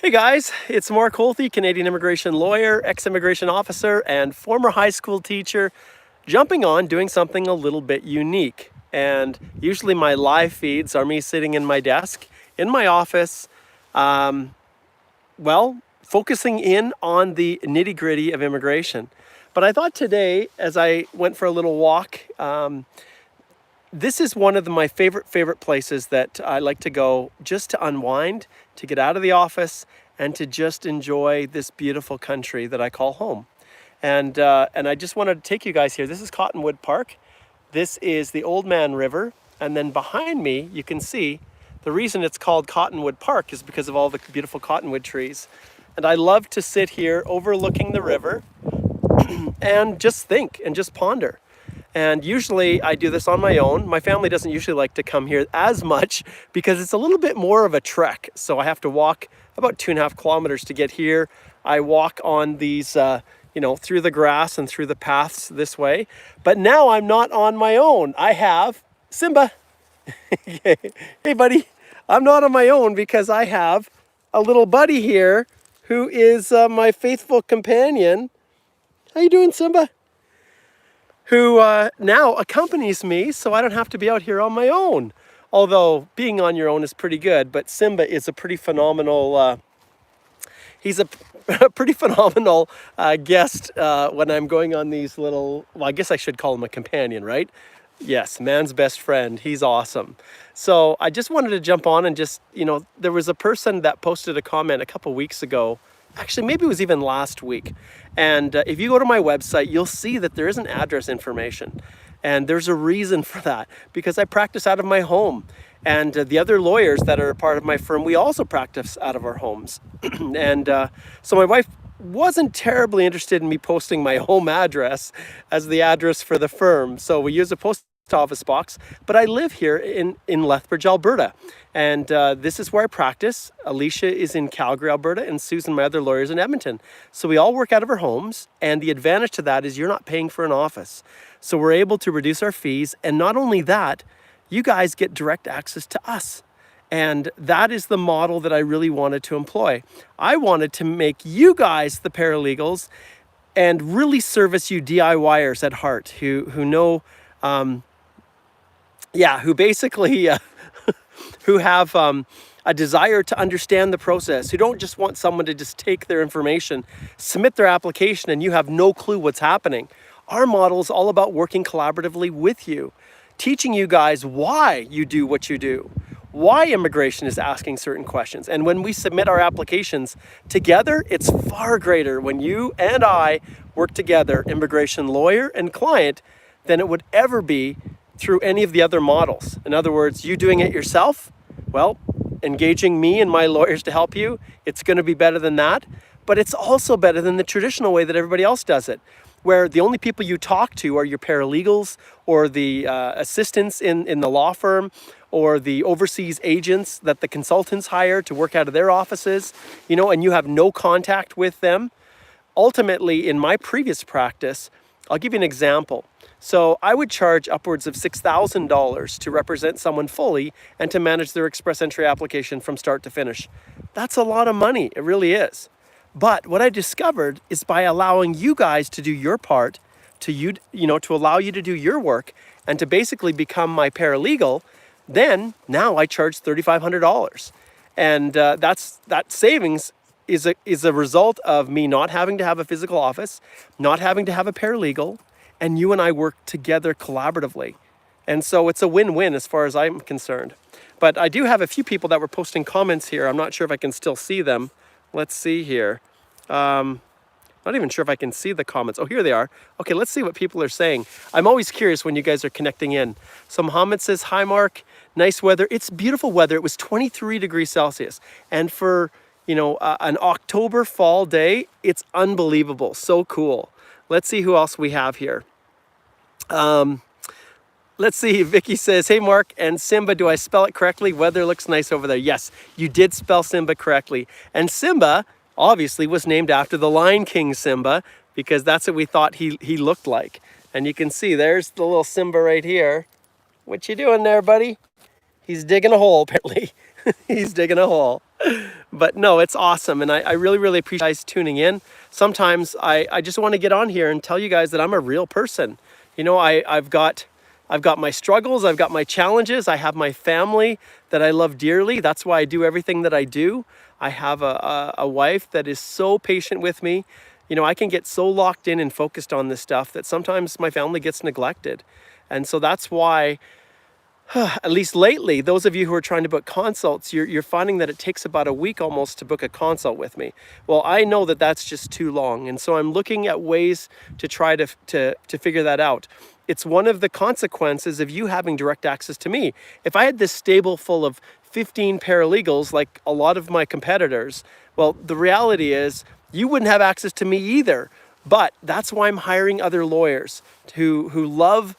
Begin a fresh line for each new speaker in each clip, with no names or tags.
Hey guys, it's Mark Holthe, Canadian immigration lawyer, ex-immigration officer, and former high school teacher, jumping on doing something a little bit unique. And usually my live feeds are me sitting in my desk, in my office, focusing in on the nitty-gritty of immigration. But I thought today, as I went for a little walk, this is one of my favorite places that I like to go just to unwind, to get out of the office, and to just enjoy this beautiful country that I call home. And I just wanted to take you guys here. This is Cottonwood Park. This is the Old Man River. And then behind me, you can see the reason it's called Cottonwood Park is because of all the beautiful cottonwood trees. And I love to sit here overlooking the river and just think and just ponder. And usually I do this on my own. My family doesn't usually like to come here as much because it's a little bit more of a trek. So I have to walk about 2.5 kilometers to get here. I walk on these, through the grass and through the paths this way. But now I'm not on my own. I have Simba. Hey buddy, I'm not on my own because I have a little buddy here who is my faithful companion. How you doing, Simba? Who now accompanies me so I don't have to be out here on my own. Although being on your own is pretty good, but Simba is a pretty phenomenal, he's a pretty phenomenal guest when I'm going on these little, well, I guess I should call him a companion, right? Yes, man's best friend. He's awesome. So I just wanted to jump on and just, there was a person that posted a comment a couple weeks ago. Actually, maybe it was even last week. And if you go to my website, you'll see that there isn't address information. And there's a reason for that, because I practice out of my home. And the other lawyers that are a part of my firm, we also practice out of our homes. And so my wife wasn't terribly interested in me posting my home address as the address for the firm. So we use a post office box, but I live here in Lethbridge, Alberta. And this is where I practice. Alicia is in Calgary, Alberta, and Susan, my other lawyer, is in Edmonton. So we all work out of our homes, and the advantage to that is you're not paying for an office. So we're able to reduce our fees, and not only that, you guys get direct access to us. And that is the model that I really wanted to employ. I wanted to make you guys the paralegals and really service you DIYers at heart who know, who basically... who have a desire to understand the process, who don't just want someone to just take their information, submit their application, and you have no clue what's happening. Our model is all about working collaboratively with you, teaching you guys why you do what you do, why immigration is asking certain questions. And when we submit our applications together, it's far greater when you and I work together, immigration lawyer and client, than it would ever be through any of the other models. In other words, you doing it yourself, well, engaging me and my lawyers to help you, it's going to be better than that. But it's also better than the traditional way that everybody else does it, where the only people you talk to are your paralegals or the assistants in the law firm or the overseas agents that the consultants hire to work out of their offices, and you have no contact with them. Ultimately, in my previous practice, I'll give you an example. So I would charge upwards of $6,000 to represent someone fully and to manage their express entry application from start to finish. That's a lot of money, it really is. But what I discovered is by allowing you guys to do your part, to allow you to do your work and to basically become my paralegal, then now I charge $3,500. And that savings is a result of me not having to have a physical office, not having to have a paralegal, and you and I work together collaboratively. And so it's a win-win as far as I'm concerned. But I do have a few people that were posting comments here. I'm not sure if I can still see them. Let's see here. Not even sure if I can see the comments. Oh, here they are. Okay, let's see what people are saying. I'm always curious when you guys are connecting in. So Mohammed says, hi Mark, nice weather. It's beautiful weather. It was 23 degrees Celsius. And for, an October fall day, it's unbelievable. So cool. Let's see who else we have here. Let's see, Vicky says, hey Mark and Simba, do I spell it correctly? Weather looks nice over there. Yes, you did spell Simba correctly. And Simba obviously was named after the Lion King Simba, because that's what we thought he looked like. And you can see there's the little Simba right here. What you doing there, buddy? He's digging a hole, apparently. He's digging a hole. But no, it's awesome. And I really, really appreciate you guys tuning in. Sometimes I just want to get on here and tell you guys that I'm a real person. You know, I've got my struggles, I've got my challenges, I have my family that I love dearly. That's why I do everything that I do. I have a wife that is so patient with me. You know, I can get so locked in and focused on this stuff that sometimes my family gets neglected. And so that's why, at least lately, those of you who are trying to book consults, you're finding that it takes about a week almost to book a consult with me. Well, I know that that's just too long. And so I'm looking at ways to try to figure that out. It's one of the consequences of you having direct access to me. If I had this stable full of 15 paralegals like a lot of my competitors, well, the reality is you wouldn't have access to me either. But that's why I'm hiring other lawyers who love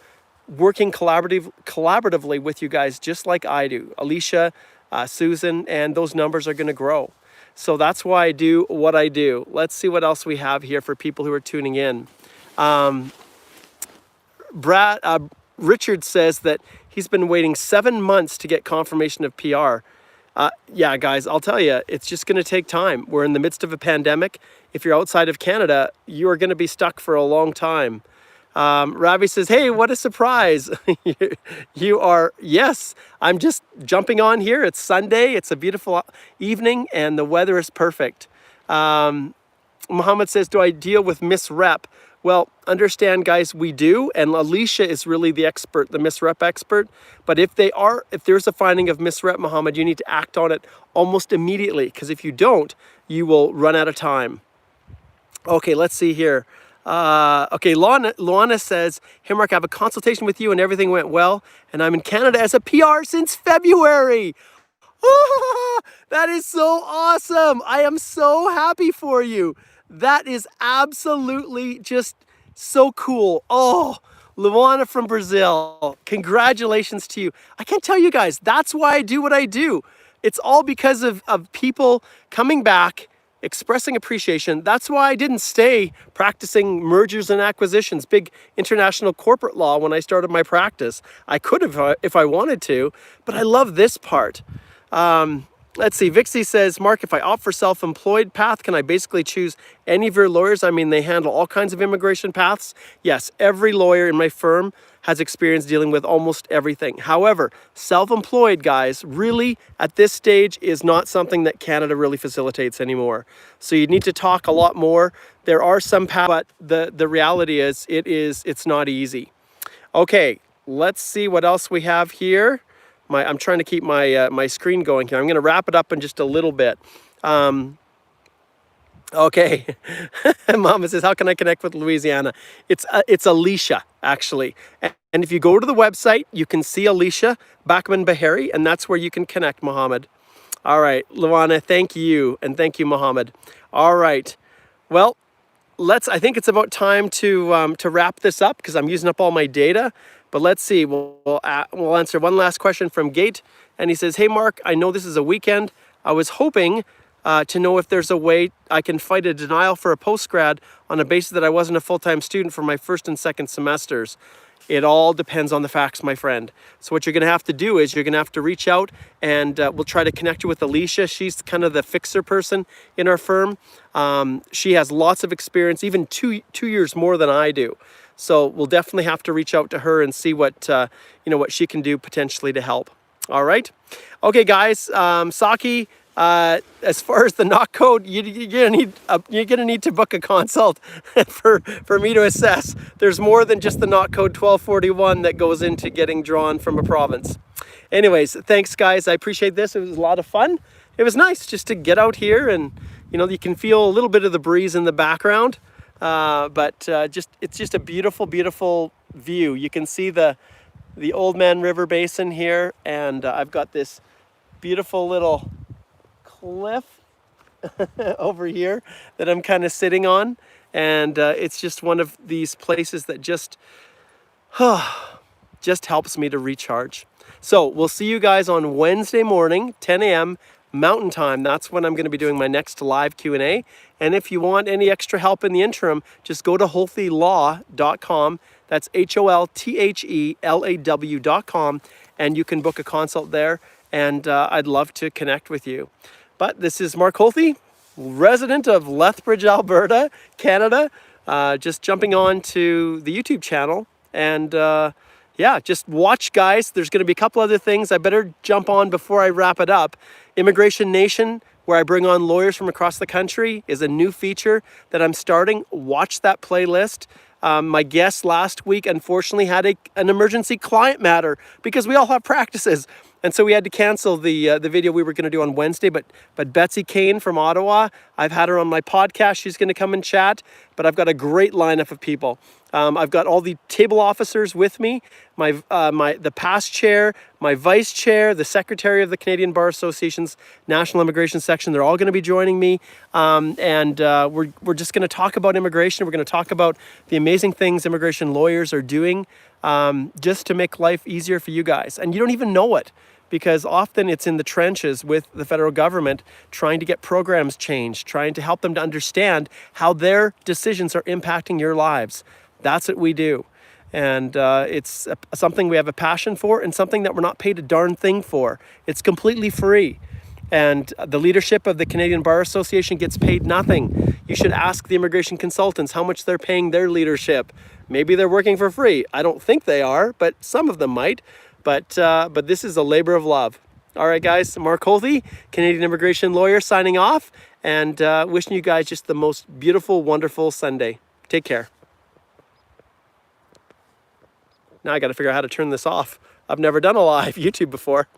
working collaboratively with you guys just like I do. Alicia, Susan, and those numbers are going to grow. So that's why I do what I do. Let's see what else we have here for people who are tuning in. Richard says that he's been waiting 7 months to get confirmation of PR. Yeah, guys, I'll tell you, it's just going to take time. We're in the midst of a pandemic. If you're outside of Canada, you are going to be stuck for a long time. Ravi says, hey, what a surprise. You are, yes, I'm just jumping on here. It's Sunday. It's a beautiful evening and the weather is perfect. Muhammad says, do I deal with misrep? Well, understand, guys, we do. And Alicia is really the expert, the misrep expert. But if there's a finding of misrep, Muhammad, you need to act on it almost immediately. Because if you don't, you will run out of time. Okay, let's see here. Okay, Luana says, hey Mark, I have a consultation with you and everything went well, and I'm in Canada as a PR since February. Oh, that is so awesome. I am so happy for you. That is absolutely just so cool. Oh, Luana from Brazil, congratulations to you. I can't tell you guys, that's why I do what I do. It's all because of people coming back, expressing appreciation. That's why I didn't stay practicing mergers and acquisitions, big international corporate law when I started my practice. I could have if I wanted to, but I love this part. Let's see, Vixie says, Mark, if I opt for self-employed path, can I basically choose any of your lawyers? I mean, they handle all kinds of immigration paths. Yes, every lawyer in my firm has experience dealing with almost everything. However, self-employed, guys, really at this stage is not something that Canada really facilitates anymore. So you need to talk a lot more. There are some paths, but the reality is it's not easy. Okay, let's see what else we have here. I'm trying to keep my screen going here. I'm going to wrap it up in just a little bit. Okay, Mama says, how can I connect with Louisiana? It's Alicia, actually. And if you go to the website, you can see Alicia Bachman Bahari, and that's where you can connect, Mohammed. All right, Luana, thank you, and thank you, Mohammed. All right, well, I think it's about time to wrap this up because I'm using up all my data. But let's see, we'll answer one last question from Gate. And he says, hey, Mark, I know this is a weekend. I was hoping to know if there's a way I can fight a denial for a postgrad on a basis that I wasn't a full-time student for my first and second semesters. It all depends on the facts, my friend. So what you're gonna have to do is you're gonna have to reach out and we'll try to connect you with Alicia. She's kind of the fixer person in our firm. She has lots of experience, even two years more than I do. So we'll definitely have to reach out to her and see what what she can do potentially to help. All right. Okay, guys. Saki, as far as the knock code, you're gonna need to book a consult for me to assess. There's more than just the knock code 1241 that goes into getting drawn from a province. Anyways, thanks, guys. I appreciate this. It was a lot of fun. It was nice just to get out here and you can feel a little bit of the breeze in the background. But it's just a beautiful, beautiful view. You can see the Old Man River Basin here, and I've got this beautiful little cliff over here that I'm kind of sitting on, and it's just one of these places that just helps me to recharge. So we'll see you guys on Wednesday morning, 10 a.m. Mountain Time. That's when I'm going to be doing my next live Q&A. And if you want any extra help in the interim, just go to holthelaw.com. That's HOLTHELAW.com, and you can book a consult there. And I'd love to connect with you. But this is Mark Holthe, resident of Lethbridge, Alberta, Canada, just jumping on to the YouTube channel. And yeah, just watch, guys. There's going to be a couple other things. I better jump on before I wrap it up. Immigration Nation, where I bring on lawyers from across the country, is a new feature that I'm starting. Watch that playlist. My guest last week, unfortunately, had an emergency client matter because we all have practices. And so we had to cancel the video we were going to do on Wednesday. But Betsy Kane from Ottawa, I've had her on my podcast. She's going to come and chat. But I've got a great lineup of people. I've got all the table officers with me, the past chair, my vice chair, the secretary of the Canadian Bar Association's National Immigration Section. They're all going to be joining me. We're just going to talk about immigration. We're going to talk about the amazing things immigration lawyers are doing just to make life easier for you guys. And you don't even know it, because often it's in the trenches with the federal government trying to get programs changed, trying to help them to understand how their decisions are impacting your lives. That's what we do. And it's something we have a passion for and something that we're not paid a darn thing for. It's completely free. And the leadership of the Canadian Bar Association gets paid nothing. You should ask the immigration consultants how much they're paying their leadership. Maybe they're working for free. I don't think they are, but some of them might. But this is a labor of love. All right, guys, Mark Holthe, Canadian immigration lawyer, signing off, and wishing you guys just the most beautiful, wonderful Sunday. Take care. Now I got to figure out how to turn this off. I've never done a live YouTube before.